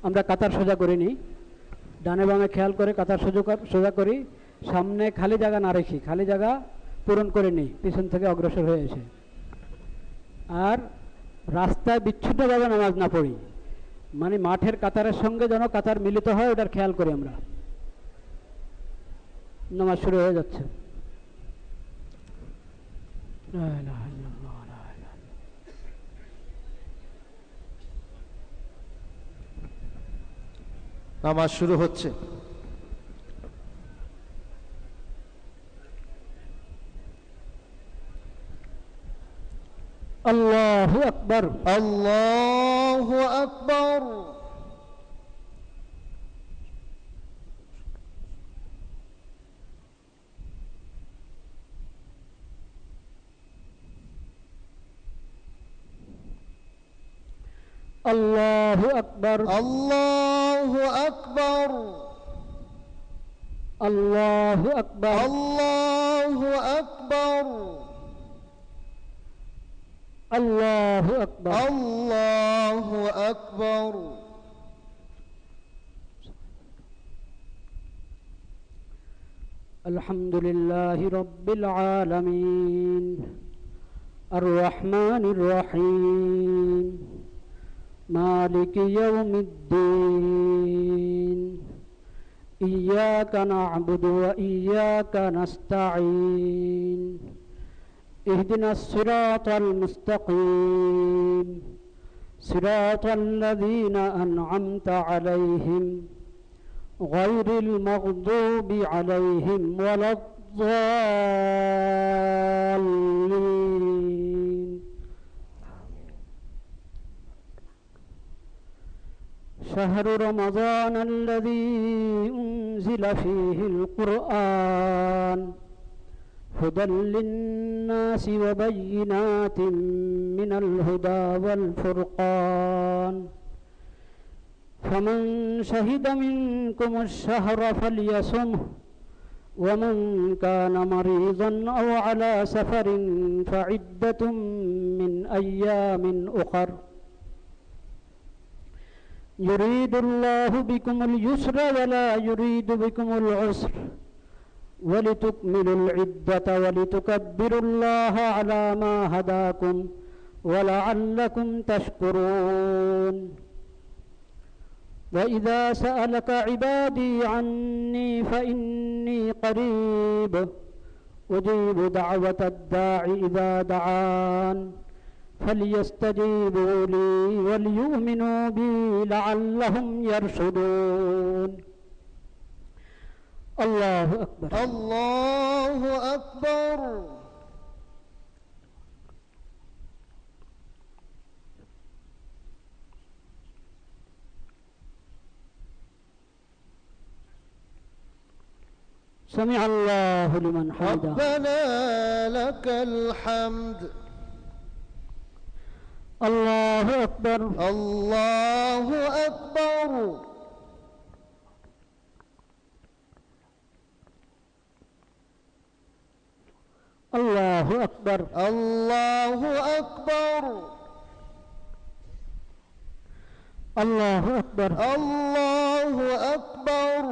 আমরা কাতার সোজা করে নিই, ডানে বামে খেয়াল করে কাতার সোজা করি, সামনে খালি জায়গা না রেখি, খালি জায়গা পূরণ করে নিই পিছন থেকে অগ্রসর হয়ে এসে। আর রাস্তায় বিচ্ছুদ্ধভাবে নামাজ না পড়ি, মানে মাঠের কাতারের সঙ্গে যেন কাতার মিলিত হয় ওটার খেয়াল করি আমরা। নামাজ শুরু হয়ে যাচ্ছে। নামাজ শুরু হচ্ছে। আল্লাহু আকবার, আল্লাহু আকবার। আল্লাহু আকবার, আল্লাহু আকবার। আল্লাহু আকবার, আল্লাহু আকবার। আল্লাহু আকবার, আল্লাহু আকবার। আলহামদুলিল্লাহি রাব্বিল আলামিন আর রহমানির রহিম মালিকি ইয়াউমিদ্দিন ইয়্যাকা না'বুদু ওয়া ইয়্যাকা নাস্তাঈন ইহদিনাস সিরাতাল মুস্তাকিম সিরাতাল লাযীনা আন'আমতা আলাইহিম গায়রিল মাগদুবি আলাইহিম ওয়ালাদ-দাল্লিন। شهر رمضان الذي أنزل فيه القرآن هدى للناس وبينات من الهدى والفرقان فمن شهد منكم الشهر فليصمه ومن كان مريضا أو على سفر فعدة من أيام أخر يريد الله بكم اليسر ولا يريد بكم العسر ولتكملوا العدة ولتكبروا الله على ما هداكم ولعلكم تشكرون وإذا سألك عبادي عني فإني قريب أجيب دعوة الداع إذا دعان فليستجيبوا لي وليؤمنوا بي لعلهم يرشدون. الله أكبر، الله أكبر. سمع الله لمن حمده. ربنا لك الحمد. الله أكبر، الله أكبر. الله أكبر، الله أكبر. الله أكبر، الله أكبر.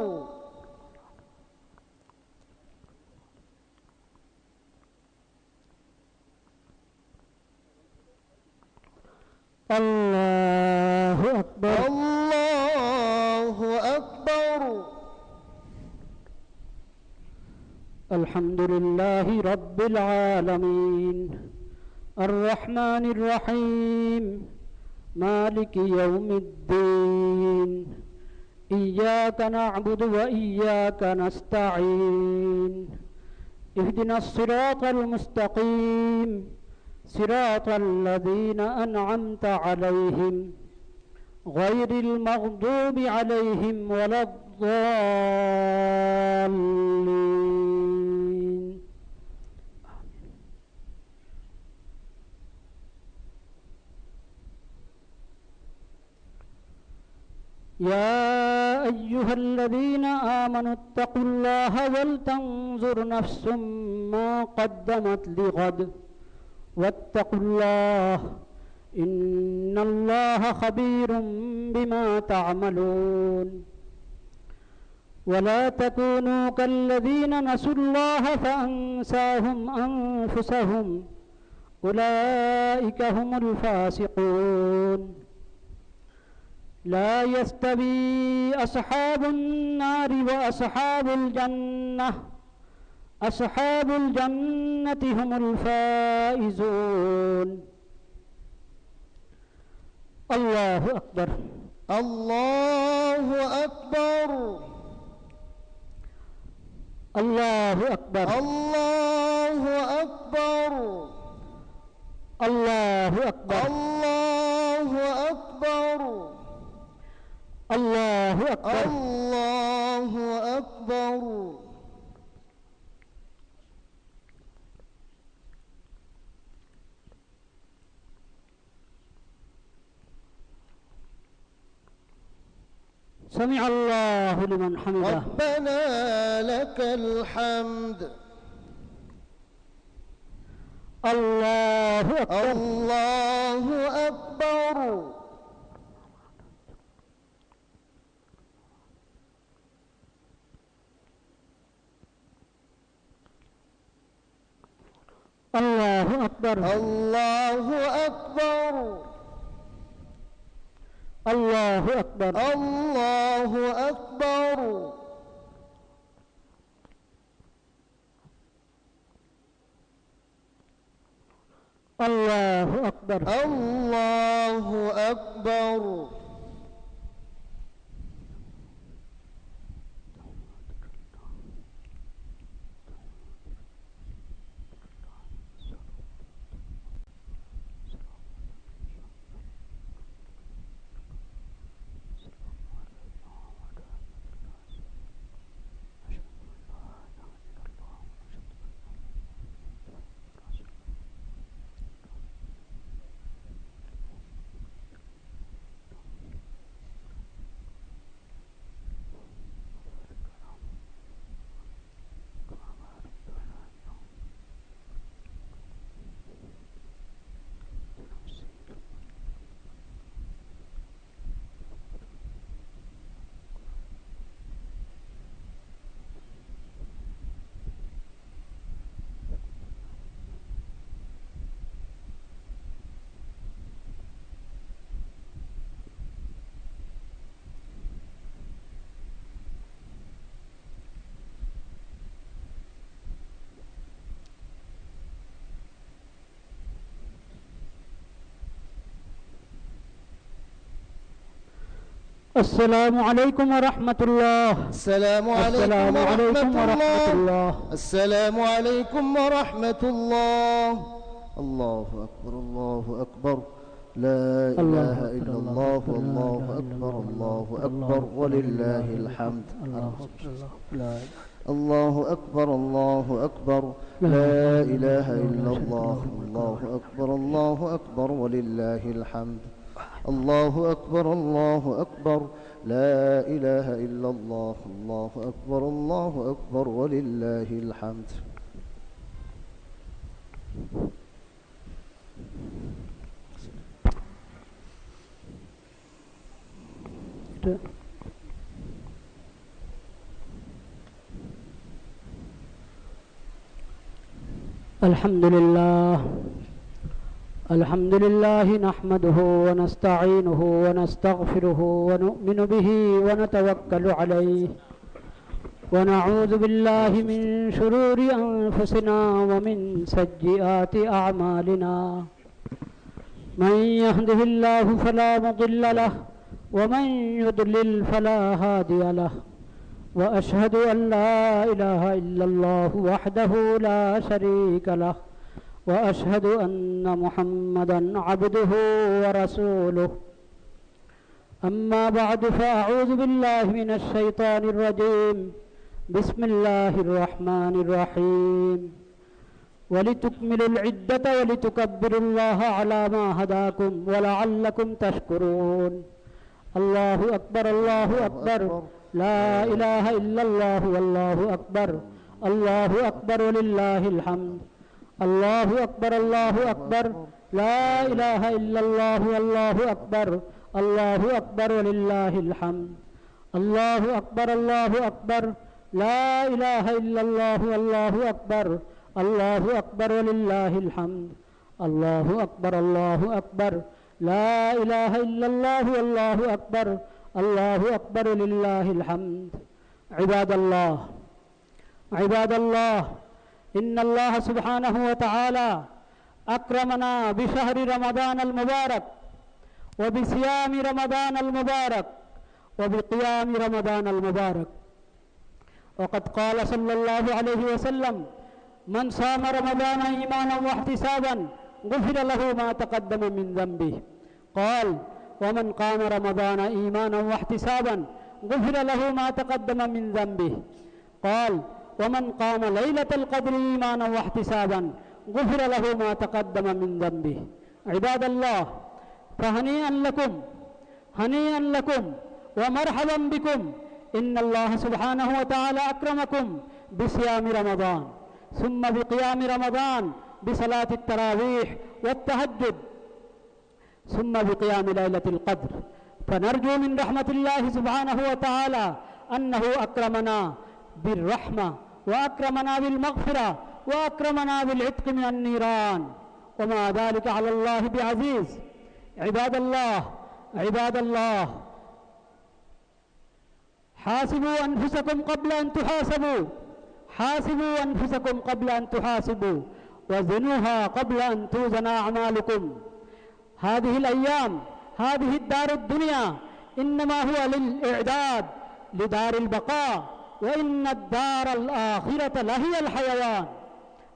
الله أكبر، الله أكبر. الحمد لله رب العالمين الرحمن الرحيم مالك يوم الدين إياك نعبد وإياك نستعين اهدنا الصراط المستقيم صراط الذين أنعمت عليهم غير المغضوب عليهم ولا الضالين. يا أيها الذين آمنوا اتقوا الله ولتنظر نفس ما قدمت لغد واتقوا الله إن الله خبير بما تعملون ولا تكونوا كالذين نسوا الله فأنساهم أنفسهم أولئك هم الفاسقون لا يستوي أصحاب النار وأصحاب الجنة أصحاب الجنة هم الفائزون الله أكبر الله أكبر الله أكبر الله أكبر الله أكبر الله أكبر الله أكبر الله أكبر سمع الله لمن حمده ربنا لك الحمد الله أكبر الله أكبر الله أكبر الله أكبر الله أكبر الله أكبر الله أكبر الله أكبر السلام عليكم ورحمة الله السلام السلام عليكم عليكم ورحمة ورحمة الله الله السلام عليكم ورحمة الله الله أكبر الله أكبر لا إله إلا الله والله أكبر الله أكبر ولله الحمد الله أكبر الله أكبر لا إله إلا الله الله أكبر الله أكبر ولله الحمد الله أكبر الله أكبر لا إله إلا الله الله أكبر ولله الحمد الحمد لله نحمده ونستعينه ونستغفره ونؤمن به ونتوكل عليه ونعوذ بالله من شرور أنفسنا ومن سيئات أعمالنا من يهده الله فلا مضل له ومن يضلل فلا هادي له وأشهد أن لا إله إلا الله وحده لا شريك له وأشهد أن محمدا عبده ورسوله أما بعد فأعوذ بالله من الشيطان الرجيم بسم الله الرحمن الرحيم ولتكملوا العدة ولتكبروا الله على ما هداكم ولعلكم تشكرون الله أكبر الله أكبر لا إله إلا الله والله أكبر الله أكبر ولله الحمد الله أكبر لا إله إلا الله والله أكبر الله أكبر ولله الحمد الله أكبر الله أكبر لا إله إلا الله والله أكبر الله أكبر ولله الحمد الله أكبر الله أكبر لا إله إلا الله والله أكبر الله أكبر ولله الحمد عباد الله إن الله سبحانه وتعالى أكرمنا بشهر رمضان المبارك وبصيام رمضان المبارك وبقيام رمضان المبارك وقد قال صلى الله عليه وسلم من صام رمضان إيمانا واحتسابا غفر له ما تقدم من ذنبه قال ومن قام رمضان إيمانا واحتسابا غفر له ما تقدم من ذنبه قال ومن قام ليلة القدر إيمانا واحتسابا غفر له ما تقدم من ذنبه عباد الله فهنيئا لكم ومرحبا بكم إن الله سبحانه وتعالى أكرمكم بصيام رمضان ثم بقيام رمضان بصلاة التراويح والتهجد ثم بقيام ليلة القدر فنرجو من رحمة الله سبحانه وتعالى أنه أكرمنا بالرحمة وأكرمنا بالمغفرة وأكرمنا بالعتق من النيران وما ذلك على الله بعزيز عباد الله حاسبوا أنفسكم قبل أن تحاسبوا وزنوها قبل أن توزن أعمالكم هذه الأيام هذه الدار الدنيا إنما هو للإعداد لدار البقاء وإن الدار الآخرة لهي الحيوان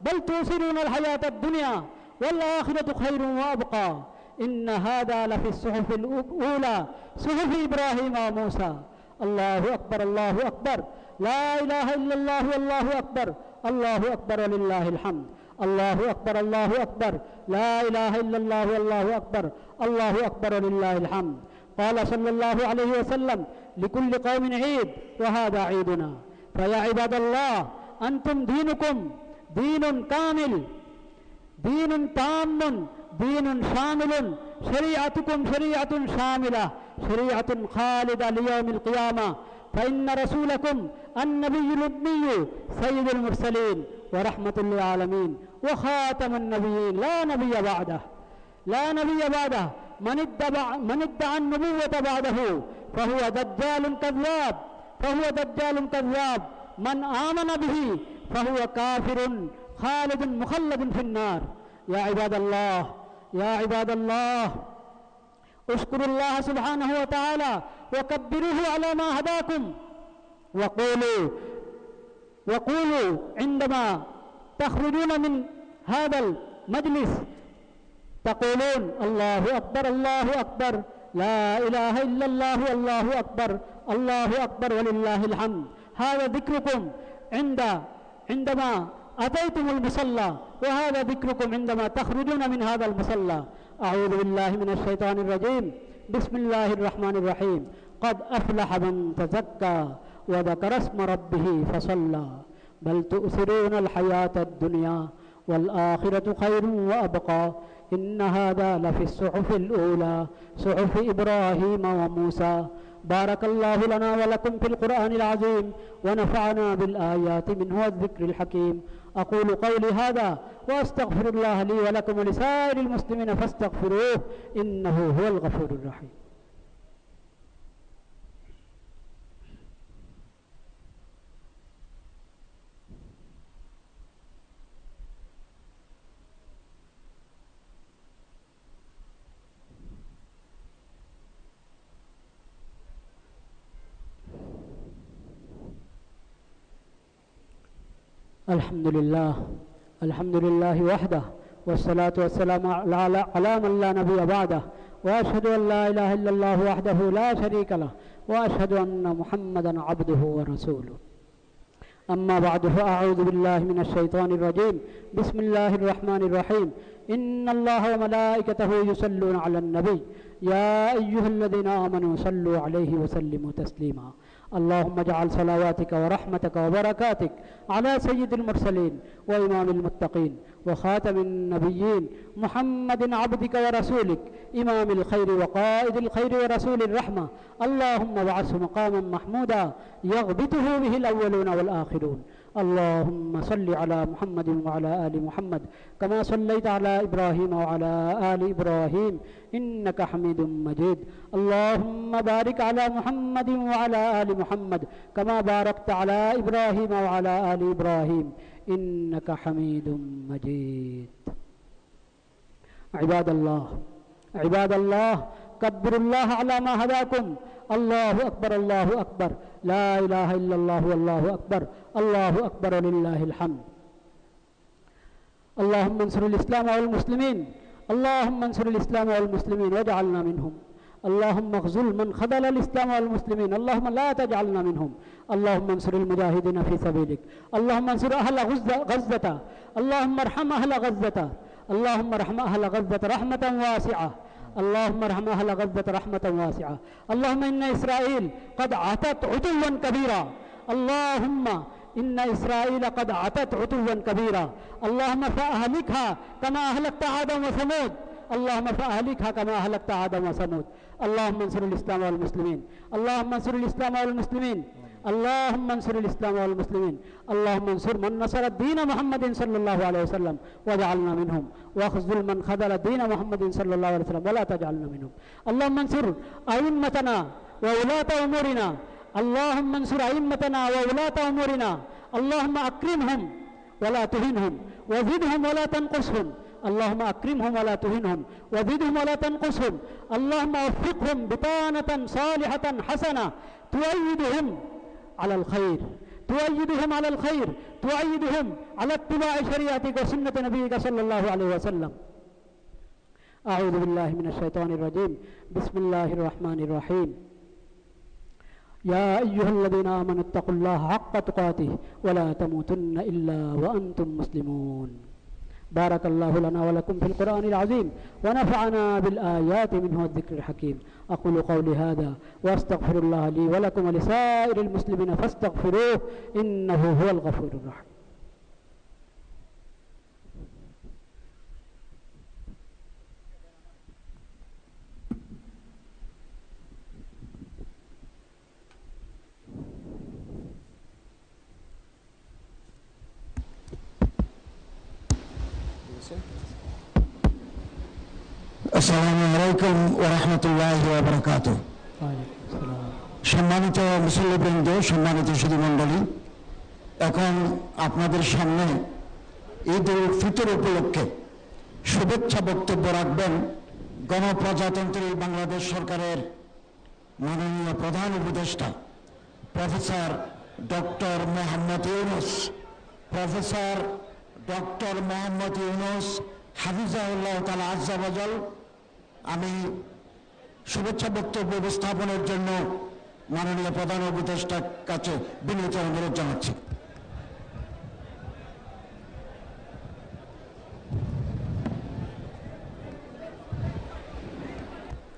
بل توصلون الحياة الدنيا والآخرة خير وأبقى إن هذا لفي الصحف الأولى صحف إبراهيم وموسى الله أكبر الله أكبر لا إله إلا الله والله أكبر الله أكبر ولله الحمد الله أكبر الله أكبر لا إله إلا الله والله أكبر الله أكبر ولله الحمد قال صلى الله عليه وسلم لكل قوم عيد وهذا عيدنا فيا عباد الله أنتم دينكم دين كامل دين تام دين شامل شريعتكم شريعة شاملة شريعة خالدة ليوم القيامة فإن رسولكم النبي الأمي سيد المرسلين ورحمة للعالمين وخاتم النبيين لا نبي بعده من ادعى النبوة بعده فهو دجال كذاب من آمن به فهو كافر خالد مخلد في النار يا عباد الله اشكروا الله سبحانه وتعالى وكبروه على ما هداكم وقولوا عندما تخرجون من هذا المجلس تقولون الله أكبر الله أكبر لا إله إلا الله والله أكبر الله أكبر ولله الحمد هذا ذكركم عندما أتيتم المصلى وهذا ذكركم عندما تخرجون من هذا المصلى أعوذ بالله من الشيطان الرجيم بسم الله الرحمن الرحيم قد أفلح من تزكى وذكر اسم ربه فصلى بل تؤثرون الحياة الدنيا والآخرة خير وأبقى إن هذا لفي الصحف الأولى صحف إبراهيم وموسى بارك الله لنا ولكم في القرآن العظيم ونفعنا بالآيات منه والذكر الحكيم أقول قولي هذا وأستغفر الله لي ولكم ولسائر المسلمين فاستغفروه إنه هو الغفور الرحيم الحمد لله وحده والصلاة والسلام على من لا نبي بعده وأشهد أن لا إله إلا الله وحده لا شريك له وأشهد أن محمدا عبده ورسوله أما بعد فأعوذ بالله من الشيطان الرجيم بسم الله الرحمن الرحيم إن الله وملائكته يصلون على النبي يا أيها الذين آمنوا صلوا عليه وسلموا تسليما اللهم اجعل صلواتك ورحمتك وبركاتك على سيد المرسلين وإمام المتقين وخاتم النبيين محمد عبدك ورسولك إمام الخير وقائد الخير ورسول الرحمة. اللهم ابعثه مقاما محمودا يغبطه به الأولون والآخرون. اللهم صل على محمد وعلى آل محمد كما صليت على إبراهيم وعلى آل إبراهيم إنك حميد مجيد. اللهم بارك على محمد وعلى آل محمد كما باركت على إبراهيم وعلى آل إبراهيم إنك حميد مجيد. عباد الله كبروا الله على ما هداكم. الله أكبر الله أكبر لا إله إلا الله والله أكبر الله أكبر لله الحمد. اللهم انصر الإسلام والمسلمين. اللهم انصر الإسلام والمسلمين واجعلنا منهم. اللهم اخذل من خذل الإسلام والمسلمين. اللهم لا تجعلنا منهم. اللهم انصر المجاهدين في سبيلك. اللهم انصر أهل غزة. اللهم ارحم أهل غزة. اللهم ارحم أهل غزة رحمة واسعة. اللهم ارحم أهل غزة رحمة واسعة. اللهم إن إسرائيل قد عتت عتوا كبيرا. اللهم إن إسرائيل قد عتت عتوا كبيرا. اللهم فأهلكها كما أهلكت عادا وثمود. اللهم فأهلكها كما أهلكت عادا وثمود. اللهم انصر الإسلام والمسلمين. اللهم انصر الإسلام والمسلمين. اللهم انصر الإسلام والمسلمين. اللهم انصر من نصر الدين محمد صلى الله عليه وسلم واجعلنا منهم، واخذل من خذل دين محمد صلى الله عليه وسلم ولا تجعلنا منهم. اللهم انصر أئمتنا وولاة أمورنا. اللهم انصر أئمتنا وولاة أمورنا. اللهم أكرمهم ولا تهنهم وزدهم ولا تنقصهم. اللهم أكرمهم ولا تهنهم وزدهم ولا تنقصهم. اللهم وفقهم بطانة صالحة حسنة تؤيدهم على الخير، تؤيدهم على الخير، تؤيدهم على اتباع شريعتك وسنة نبيك صلى الله عليه وسلم. أعوذ بالله من الشيطان الرجيم. بسم الله الرحمن الرحيم. يا أيها الذين آمنوا اتقوا الله حق تقاته ولا تموتن إلا وأنتم مسلمون. بارك الله لنا ولكم في القرآن العظيم ونفعنا بالآيات منه والذكر الحكيم. أقول قولي هذا وأستغفر الله لي ولكم ولسائر المسلمين فاستغفروه إنه هو الغفور الرحيم. আসসালামু আলাইকুম ওয়া রাহমাতুল্লাহি ওয়া বারাকাতুহু। সম্মানিত মুসল্লিবৃন্দ, সম্মানিত সুধীমণ্ডলী, এখন আপনাদের সামনে ঈদ উল ফিতর উপলক্ষে শুভেচ্ছা বক্তব্য রাখবেন গণপ্রজাতন্ত্রী বাংলাদেশ সরকারের মাননীয় প্রধান উপদেষ্টা professor doctor Muhammad Yunus. Professor doctor Muhammad Yunus হাফিজাহুল্লাহ তাআলা আজ্জা ওয়াজাল। আমি শুভেচ্ছা বক্তব্য উপস্থাপনের জন্য মাননীয় প্রধান উপদেষ্টার কাছে বিনীত অনুরোধ জানাচ্ছি।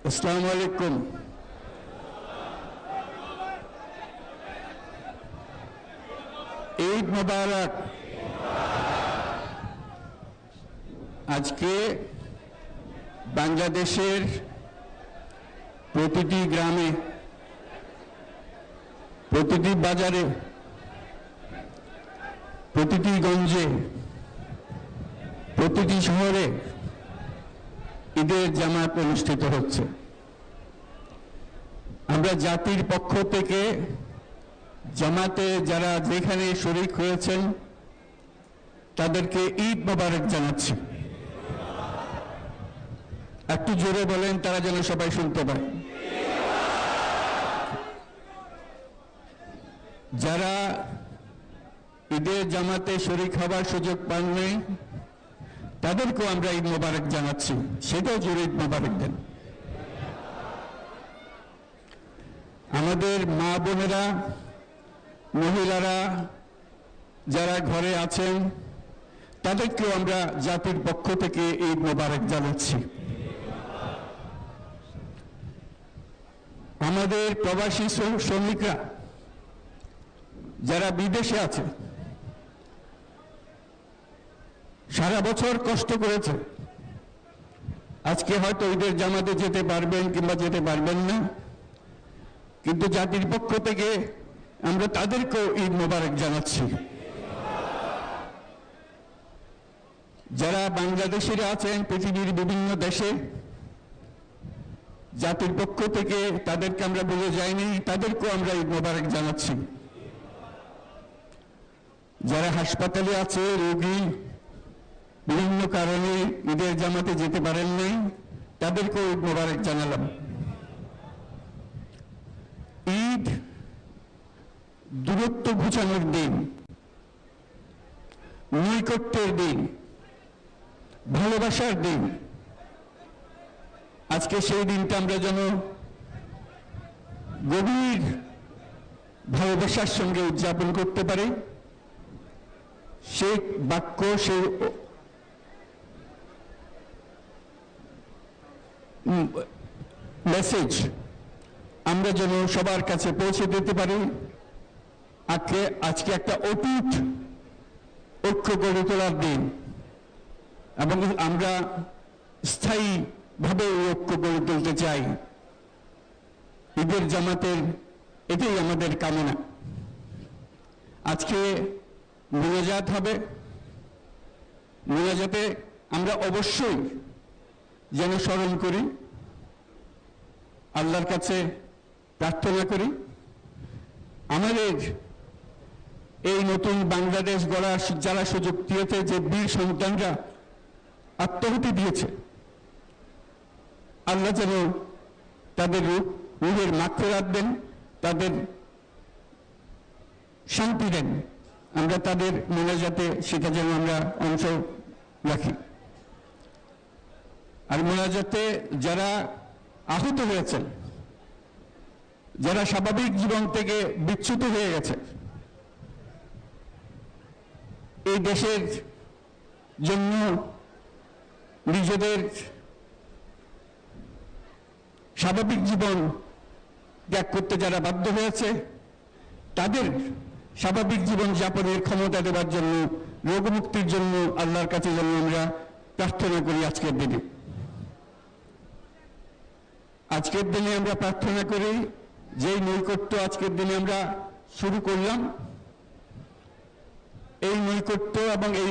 আসসালামু আলাইকুম। ঈদ মোবারক। আজকে বাংলাদেশের প্রতিটি গ্রামে, প্রতিটি বাজারে, প্রতিটি গঞ্জে, প্রতিটি শহরে ঈদের জামাত অনুষ্ঠিত হচ্ছে। আমরা জাতির পক্ষ থেকে জামাতে যারা যেখানে শরীক হয়েছেন তাদেরকে ঈদ মোবারক জানাচ্ছি। একটু জোরে বলেন, তারা যেন সবাই শুনতে পায়। যারা ঈদের জামাতে শরীক হবার সুযোগ পাননি তাদেরকেও আমরা ঈদ মোবারক জানাচ্ছি, সেটাও জোরে ঈদ মোবারক দেন। আমাদের মা বোনেরা, মহিলারা যারা ঘরে আছেন তাদেরকেও আমরা জাতির পক্ষ থেকে ঈদ মোবারক জানাচ্ছি। আমাদের প্রবাসী শ্রমিকরা যারা বিদেশে আছে, সারা বছর কষ্ট করেছে, আজকে হয়তো ঈদের জামাতে যেতে পারবেন কিংবা যেতে পারবেন না, কিন্তু জাতির পক্ষ থেকে আমরা তাদেরকেও ঈদ মোবারক জানাচ্ছি। যারা বাংলাদেশিরা আছেন পৃথিবীর বিভিন্ন দেশে, জাতির পক্ষ থেকে তাদেরকে আমরা বলে যাইনি, তাদেরকেও আমরা ঈদ মোবারক জানাচ্ছি। যারা হাসপাতালে আছে, রোগী, বিভিন্ন কারণে ঈদের জামাতে যেতে পারেন নাই, তাদেরকেও ঈদ মোবারক জানালাম। ঈদ দূরত্ব ঘুচানোর দিন, নৈকট্যের দিন, ভালোবাসার দিন। আজকে সেই দিনটা আমরা যেন গভীর ভালোবাসার সঙ্গে উদযাপন করতে পারি, সেই বাক্য, সেই মেসেজ আমরা যেন সবার কাছে পৌঁছে দিতে পারি। আজকে একটা অটুট ঐক্য গড়ে তোলার দিন, এবং আমরা স্থায়ীভাবে এই ঐক্য গড়ে তুলতে চাই। ঈদের জামাতের এটাই আমাদের কামনা। আজকে মোনাজাত হবে, মোনাজাতে আমরা অবশ্যই যেন স্মরণ করি, আল্লাহর কাছে প্রার্থনা করি, আমাদের এই নতুন বাংলাদেশ গড়ার যারা সুযোগ দিয়েছে, যে বীর সন্তানরা আত্মাহুতি দিয়েছে, আল্লাহ যেন তাদের রূহের মাগফিরাত দেন, তাদের শান্তি দেন। আমরা তাদের মোনাজাতে সেটা যেন আমরা অংশ রাখি। আর মোনাজাতে যারা আহত হয়েছেন, যারা স্বাভাবিক জীবন থেকে বিচ্যুত হয়ে গেছে, এই দেশের জন্য নিজেদের স্বাভাবিক জীবন ত্যাগ করতে যারা বাধ্য হয়েছে, তাদের স্বাভাবিক জীবন যাপনের ক্ষমতা দেওয়ার জন্য, রোগমুক্তির জন্য আল্লাহর কাছে যেন আমরা প্রার্থনা করি। আজকের দিনে আমরা প্রার্থনা করি, যেই নৈকট্য আজকের দিনে আমরা শুরু করলাম, এই নৈকট্য এবং এই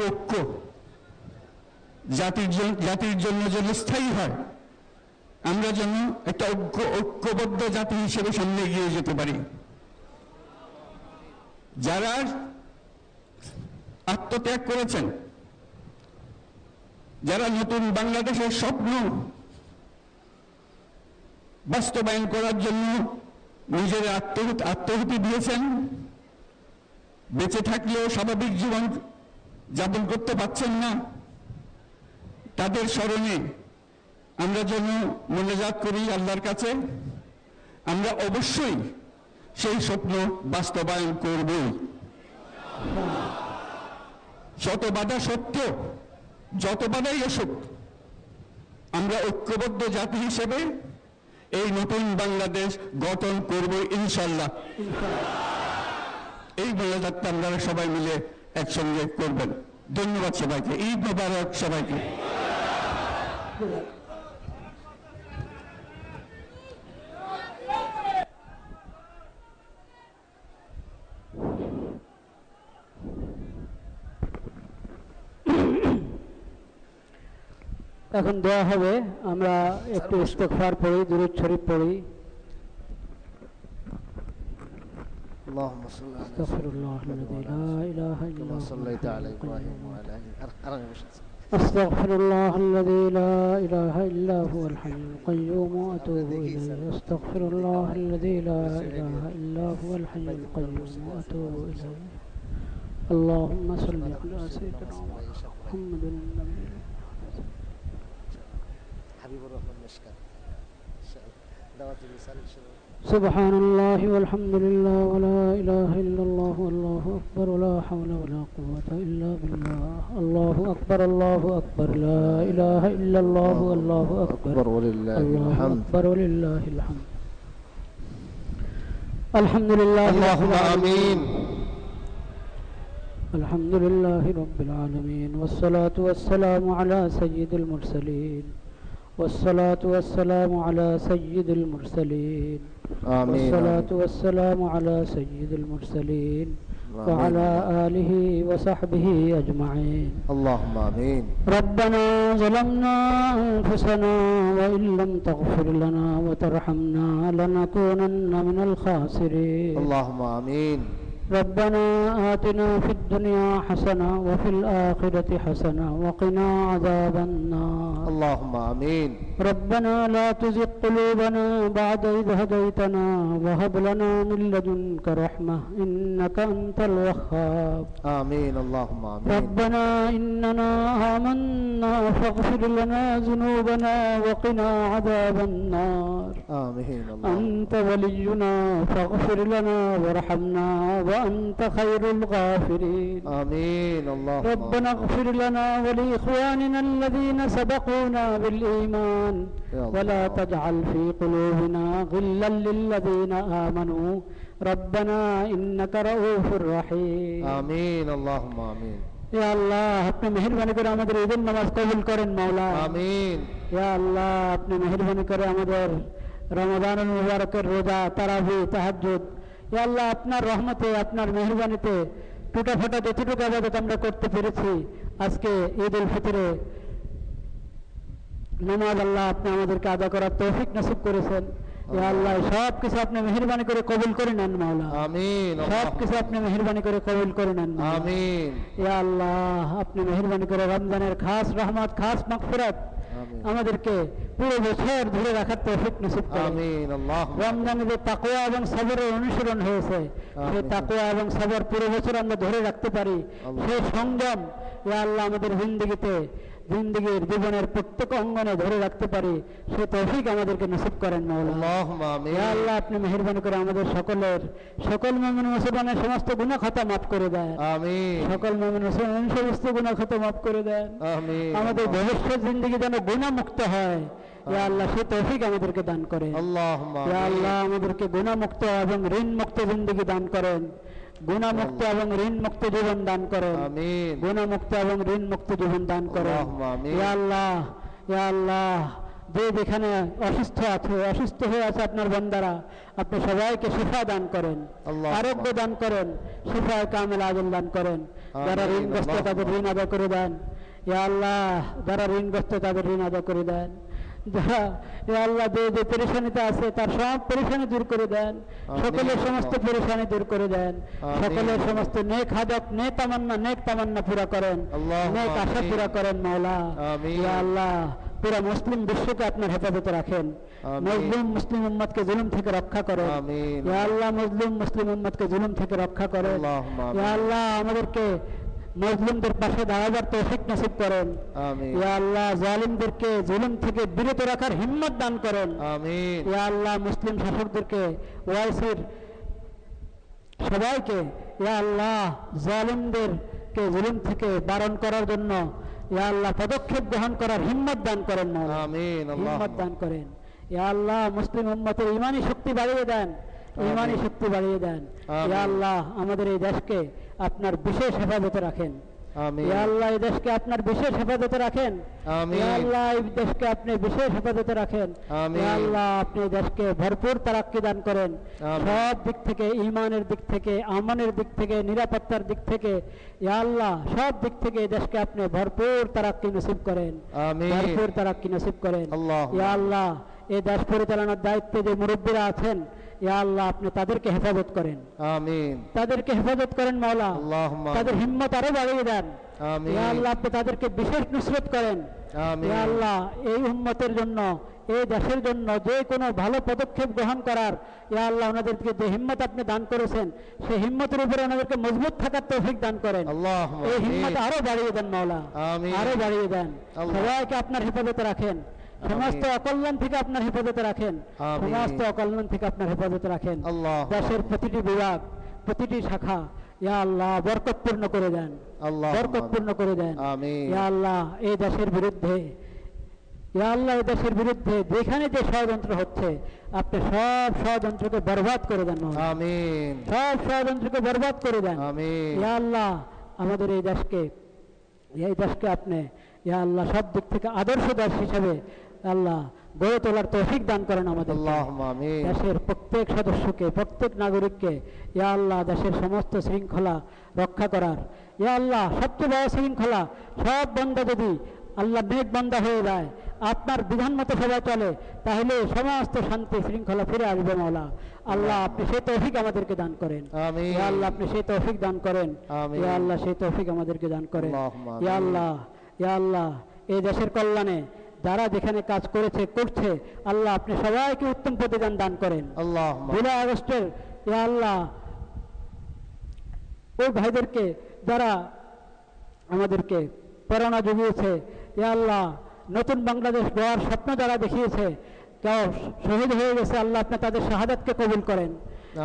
ঐক্য জাতির জন্য যেন স্থায়ী হয়, আমরা যেন একটা ঐক্যবদ্ধ জাতি হিসেবে সামনে এগিয়ে যেতে পারি। যারা আত্মত্যাগ করেছেন, যারা নতুন বাংলাদেশের স্বপ্ন বাস্তবায়ন করার জন্য নিজের আত্মাহুতি দিয়েছেন, বেঁচে থাকলেও স্বাভাবিক জীবন যাপন করতে পারছেন না, তাদের স্মরণে আমরা যেন মোনাজাত করি আল্লাহর কাছে। আমরা অবশ্যই সেই স্বপ্ন বাস্তবায়ন করব। শত বাধা সত্ত্বেও, যত বাধাই আসুক, আমরা ঐক্যবদ্ধ জাতি হিসেবে এই নতুন বাংলাদেশ গঠন করব ইনশাল্লাহ। এই মোনাজাতটা আপনারা সবাই মিলে একসঙ্গে করবেন। ধন্যবাদ সবাইকে। ঈদ মোবারক সবাইকে। এখন দোয়া হবে, আমরা একটু ইস্তেগফার পড়ি, দুরূদ শরীফ পড়ি। اللهم صل على استغفر الله الذي لا اله الا كما هو صليت على ابراهيم وعلى ال استغفر الله الذي لا اله الا هو الحي القيوم واتوب اليه. استغفر الله الذي لا اله الا هو الحي القيوم واتوب اليه. اللهم صل على سيدنا محمد النبي حبيب الرحمن مشكات دعوة الرسالة. سبحان الله والحمد لله ولا إله إلا الله والله أكبر ولا حول ولا قوة إلا بالله. الله أكبر الله أكبر لا إله إلا الله والله أكبر ولله الله الحمد. أكبر ولله الحمد. الحمد لله اللهم آمين. الحمد لله رب العالمين والصلاة والسلام على سيد المرسلين والصلاة والسلام على سيد المرسلين آمين والصلاة والسلام على سيد المرسلين وعلى آله وصحبه أجمعين اللهم آمين ربنا ظلمنا أنفسنا وإن لم تغفر لنا وترحمنا لنكونن من الخاسرين اللهم آمين ربنا آتنا في الدنيا حسنة وفي الآخرة حسنة وقنا عذاب النار اللهم آمين ربنا لا تزغ قلوبنا بعد إذ هديتنا وهب لنا من لدنك رحمة إنك أنت الوهاب آمين اللهم آمين ربنا إننا آمنا فاغفر لنا ذنوبنا وقنا عذاب النار آمين اللهم أنت ولينا فاغفر لنا وارحمنا وأنت خير الغافرين آمين اللهم ربنا اغفر لنا ولإخواننا الذين سبقونا بالإيمان يا الله. ولا تجعل في قلوبنا غلا للذين آمنوا ربنا إنك رؤوف رحيم آمين اللهم آمين يا الله अपने मेहरबानी করে আমাদের ঈদের নামাজ কবুল করেন মাওলা آمين ইয়া আল্লাহ আপনি মেহেরবানি করে আমাদের রমাদানুল মুবারকের রোজা তারাবি তাহাজ্জুদ ইয়া আল্লাহ আপনার রহমতে আপনার মেহেরবানিতে টুটা ফাটা যতটুকু ইবাদত আমরা করতে পেরেছি আজকে ঈদ উল ফিতরে নামাজ আল্লাহ আপনি আমাদেরকে আদা করার তৌফিক নসিব করেছেন ইয়া আল্লাহ সব কিছু আপনি মেহেরবানি করে কবুল করে নেন মাওলা آمين সব কিছু আপনি মেহেরবানি করে কবুল করে নেন মাওলা। آمين ইয়া আল্লাহ আপনি মেহেরবানি করে রমজানের খাস রহমত খাস মাগফিরাত آمين আমাদেরকে পুরো বছর ধরে রাখার তৌফিক নসিব করুন آمين اللهم রমজানে যে তাকওয়া এবং সবরের অনুসরণ হয়েছে সেই তাকওয়া এবং সবর পুরো বছর আমরা ধরে রাখতে পারি আল্লাহ। সেই সংযম ইয়া আল্লাহ আমাদের জিন্দেগির জীবনের প্রত্যেক অঙ্গনে ধরে রাখতে পারি সেই তৌফিক আমাদেরকে নসিব করেন মাওলা اللهم آمين ইয়া আল্লাহ আপনি মেহেরবানি করে আমাদের সকল মুমিন মুসলমানের সমস্ত গুনাহ খাতা মাফ করে দেন آمين সকল মুমিন মুসলমানের সমস্ত গুনাহ খাতা মাফ করে দেন آمين আমাদের ভবিষ্যৎ জিন্দেগি যেন গুনাহ মুক্ত হয় ইয়া আল্লাহ সেই তৌফিক আমাদেরকে দান করেন اللهم ইয়া آمين আল্লাহ আমাদেরকে গুনাহ মুক্ত এবং ঋণ মুক্ত জিন্দেগি দান করেন গুনাহ মুক্ত এবং ঋণ মুক্ত জীবন দান করেন آمين গুনাহ মুক্ত এবং ঋণ মুক্ত জীবন দান করেন আল্লাহুম্মা আমিন। ইয়া আল্লাহ যে যেখানে অসুস্থ হয়ে আছে আপনার বান্দারা আপনি সবাইকে শিফা দান করেন আল্লাহুম্মা আরোগ্য দান করেন শিফা কামিল আজল দান করেন যারা আমিন। ঋণগ্রস্ত তাদের ঋণ আদা করে দেন ইয়া আল্লাহ যারা ঋণগ্রস্ত তাদের ঋণ আদা করে দেন যারা ইয়া আল্লাহ যে পেরেশানিতে আছে তার সব পেরেশানি দূর করে দেন আমিন। সকলের সমস্ত পেরেশানি দূর করে দেন আমিন। সকলের সমস্ত নেক হাজত নেক তামান্না পুরা করেন আল্লাহুম্মা নেক আশা আমিন। পুরা করেন মাওলা আমিন। ইয়া আল্লাহ পুরা মুসলিম বিশ্বকে আপনার হেফাজতে রাখেন আমিন। মুসলিম উম্মতকে জুলুম থেকে রক্ষা করেন আমিন। ইয়া আল্লাহ মুসলিম উম্মতকে জুলুম থেকে রক্ষা করেন আল্লাহুম্মা আমিন। ইয়া আল্লাহ আমাদেরকে মুসলিমদের পাশে দাঁড়াবার তৌফিক নসিব করেন آمين ইয়া আল্লাহ জালিমদেরকে জুলুম থেকে বিরত রাখার হিম্মত দান করেন آمين ইয়া আল্লাহ মুসলিম শাসকদেরকে ওয়াইসির সবাইকে ইয়া আল্লাহ জালিমদেরকে জুলুম থেকে বারণ করার জন্য ইয়া আল্লাহ পদক্ষেপ গ্রহণ করার হিম্মত দান করেন মাওলা آمين হিম্মত اللهم দান করেন ইয়া আল্লাহ মুসলিম উম্মতের ঈমানি শক্তি বাড়িয়ে দেন ঈমানি শক্তি বাড়িয়ে দেন আমিন। ইয়া আল্লাহ আমাদের এই দেশকে আপনার বিশেষ হেফাজতে রাখেন آمين ইয়া আল্লাহ এই দেশকে আপনার বিশেষ হেফাজতে রাখেন آمين ইয়া আল্লাহ এই দেশকে আপনি বিশেষ হেফাজতে রাখেন آمين ইয়া আল্লাহ আপনি এই দেশকে ভরপুর তারাক্কি দান করেন آمين সব দিক থেকে ঈমানের দিক থেকে আমানের দিক থেকে নিরাপত্তার দিক থেকে ইয়া আল্লাহ সব দিক থেকে এই দেশকে আপনি ভরপুর তারাক্কি নসিব করেন آمين ভরপুর তারাক্কি নসিব করেন اللهم ইয়া আল্লাহ এই দেশ পরিচালনার দায়িত্বে যে মুরব্বীরা আছেন ইয়া আল্লাহ আপনি তাদেরকে হেফাজত করেন آمين তাদেরকে হেফাজত করেন মাওলা اللهم তাদের হিম্মত আরো বাড়িয়ে দেন آمين ইয়া আল্লাহ আপনি তাদেরকে বিশেষ নুসরত করেন آمين ইয়া আল্লাহ এই উম্মতের জন্য এই দেশের জন্য যে কোনো ভালো পদক্ষেপ গ্রহণ করার ইয়া আল্লাহ ওনাদেরকে যে হিম্মত আপনি দান করেছেন সেই হিম্মতের উপরে ওনাদেরকে মজবুত থাকার তৌফিক দান করেন اللهم এই آمين হিম্মত আরো বাড়িয়ে দেন মাওলা آمين আরো বাড়িয়ে দেন আল্লাহ। সবাইকে আপনার হেফাজতে রাখেন সমস্ত অকল্যাণ থেকে আপনার হেফাজতে রাখেন আমিন। সমস্ত অকল্যাণ থেকে আপনার হেফাজতে রাখেন আল্লাহ দেশের প্রতিটি বিভাগ প্রতিটি শাখা ইয়া আল্লাহ বরকতপূর্ণ করে দেন আল্লাহ বরকতপূর্ণ করে দেন আমিন ইয়া আল্লাহ এই দেশের বিরুদ্ধে ইয়া আল্লাহ এই দেশের বিরুদ্ধে যেখানে যে ষড়যন্ত্র হচ্ছে আপনি সব ষড়যন্ত্রকে বরবাদ করে দেন মাওলা। আমিন সব ষড়যন্ত্রকে বরবাদ করে দেন আমিন ইয়া আল্লাহ আমাদের এই দেশকে আপনি ইয়া আল্লাহ সব দিক থেকে আদর্শ দেশ হিসেবে আল্লাহ গড়ে তোলার তৌফিক দান করেন আমাদের। আল্লাহুম্মা আমিন। দেশের প্রত্যেক সদস্যকে, প্রত্যেক নাগরিককে ইয়া আল্লাহ দেশের সমস্ত শৃঙ্খলা রক্ষা করার, ইয়া আল্লাহ সবচেয়ে বড় শৃঙ্খলা, সব বান্দা যদি আল্লাহ নেক বান্দা হয়ে যায়, আপনার বিধান মতো সবাই চলে, তাহলে সমস্ত শান্তি শৃঙ্খলা ফিরে আসবে মাওলা। আল্লাহ আপনি সেই তৌফিক আমাদেরকে দান করেন। আমিন। ইয়া আল্লাহ আপনি সেই তৌফিক দান করেন। আমিন। ইয়া আল্লাহ সেই তৌফিক আমাদেরকে দান করেন। আল্লাহুম্মা আমিন। ইয়া আল্লাহ এই দেশের কল্যাণে যারা যেখানে কাজ করছে আল্লাহ আপনি সবাইকে উত্তম প্রতিদান দান করেন। আল্লাহুম্মা জুলাই আগস্টের ইয়া আল্লাহ ওই ভাইদেরকে যারা আমাদেরকে প্রেরণা জুগিয়েছে, ইয়া আল্লাহ নতুন বাংলাদেশ গড়ার স্বপ্ন যারা দেখিয়েছে, কেউ শহীদ হয়ে গেছে, আল্লাহ আপনি তাদের শাহাদাতকে কবুল করেন।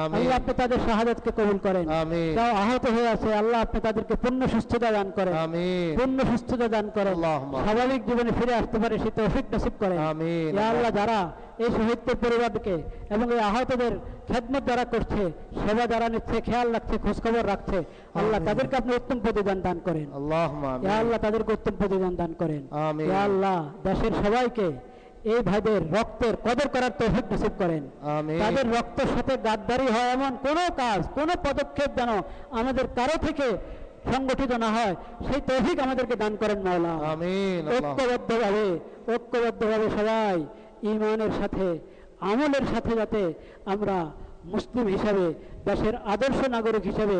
আমিন। আল্লাহ আপনি তাদের শাহাদাতকে কবুল করেন। আমিন। কেউ আহত হয়ে আছে, আল্লাহ আপনি তাদেরকে পূর্ণ সুস্থতা দান করেন। আমিন। পূর্ণ সুস্থতা দান করেন, আল্লাহুম্মা। স্বাভাবিক জীবনে ফিরে আসতে পারে সেই তৌফিক নসিব করেন। আমিন। ইয়া আল্লাহ যারা এই শহীদদের পরিবারকে এবং এই আহতদের খেদমত যারা করছে, সেবা যারা নিচ্ছে, খেয়াল রাখছে, খোঁজখবর রাখছে, আল্লাহ আমিন। তাদেরকে আপনি উত্তম প্রতিদান দান করেন। আল্লাহুম্মা ইয়া আমিন। আল্লাহ তাদেরকে উত্তম প্রতিদান দান করেন। আমিন। ইয়া আল্লাহ দেশের সবাইকে এই ভাইদের রক্তের কদর করার তৌফিক নসিব করেন। আমিন। তাদের রক্তের সাথে গাদ্দারি হয় এমন কোনো কাজ, কোনো পদক্ষেপ যেন আমাদের কারো থেকে সংগঠিত না হয়, সেই তৌফিক আমাদেরকে দান করেন মাওলা। আমিন। আল্লাহ। ঐক্যবদ্ধভাবে সবাই ঈমানের সাথে, আমলের সাথে যাতে আমরা মুসলিম হিসাবে, দেশের আদর্শ নাগরিক হিসাবে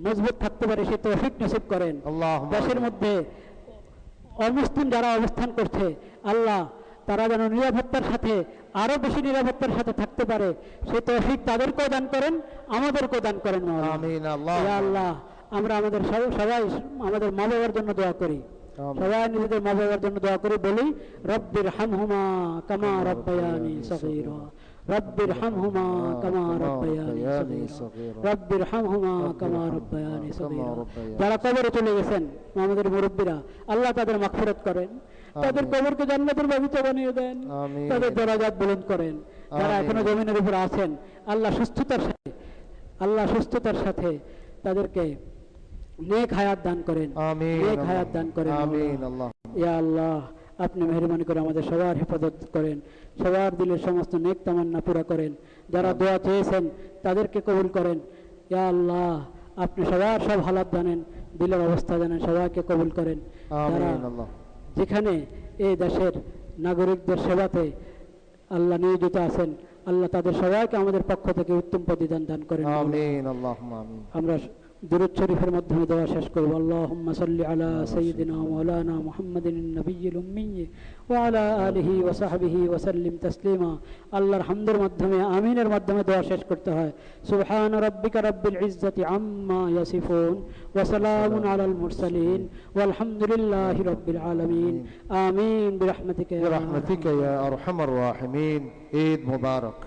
মজবুত থাকতে পারে সেই তৌফিক নসিব করেন। আল্লাহুম্মা দেশের আমিন। মধ্যে অমুসলিম যারা অবস্থান করছে, আল্লাহ তারা যেন নিরাপত্তার সাথে, আরো বেশি নিরাপত্তার সাথে থাকতে পারে, সেই তৌফিক তাদেরকেও দান করেন, আমাদেরকেও দান করেন মাওলা। আমিন। ইয়া আল্লাহ আমরা আমাদের সবাই আমাদের মা বাবার জন্য দোয়া করি, আমিন। সবাই নিজেদের মা বাবার জন্য দোয়া করি, বলি রব্বির হামহুমা কামা রব্বায়ানি সগীরা, রব্বির হামহুমা কামা রব্বায়ানি সগীরা, রব্বির হামহুমা কামা রব্বায়ানি সগীরা। যারা কবরে চলে গেছেন আমাদের মুরব্বীরা, আল্লাহ তাদের মাগফিরাত করেন, তাদের কবরকে জান্নাতের বাগিচা বানিয়ে দেন, আমিন। তাদের দরাজাত বুলন্দ করেন। যারা আমিন। এখনো জমিনের উপর আছেন, আল্লাহ সুস্থতার সাথে তাদেরকে নেক হায়াত দান করেন। আমিন। নেক হায়াত দান করেন। আমিন। আল্লাহ। ইয়া আল্লাহ আপনি মেহরবানি করে আমাদের সবার হেফাজত করেন, সবার দিলের সমস্ত নেক তামান্না পুরা করেন। যারা দোয়া চেয়েছেন তাদেরকে কবুল করেন। ইয়া আল্লাহ আপনি সবার সব হালাত জানেন, দিলের অবস্থা জানেন, সবাইকে কবুল করেন। যারা আমিন। আল্লাহ। যেখানে এই দেশের নাগরিকদের সেবাতে আল্লাহ নিয়োজিত আছেন, আল্লাহ তাদের সবাইকে আমাদের পক্ষ থেকে উত্তম প্রতিদান দান করেন। আমিন। আল্লাহুম্মা আমিন। আমরা দুরূদ শরীফের মাধ্যমে দোয়া শেষ করব। আল্লাহুম্মা সাল্লি আলা সাইয়্যিদিনা মাওলানা মুহাম্মাদিন নবিয়্যিল উম্মি ওয়া আলা আলিহি ওয়া সাহবিহি ওয়া সাল্লিম তাসলিমা। আল্লাহর হামদের মাধ্যমে, আমিনের মাধ্যমে দোয়া শেষ করতে হয়। সুবহান রাব্বিকা রাব্বিল ইজ্জাতি আম্মা ইয়াসিফুন ওয়া সালামুন আলাল মুরসালিন ওয়াল হামদুলিল্লাহি রাব্বিল আলামিন। আমিন বিরহমাতিকা ইয়া برحمتك يا أرحم الراحمين. عيد مبارك.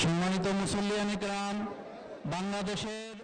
সম্মানিত মুসল্লিয়ান ইকরাম, বাংলাদেশের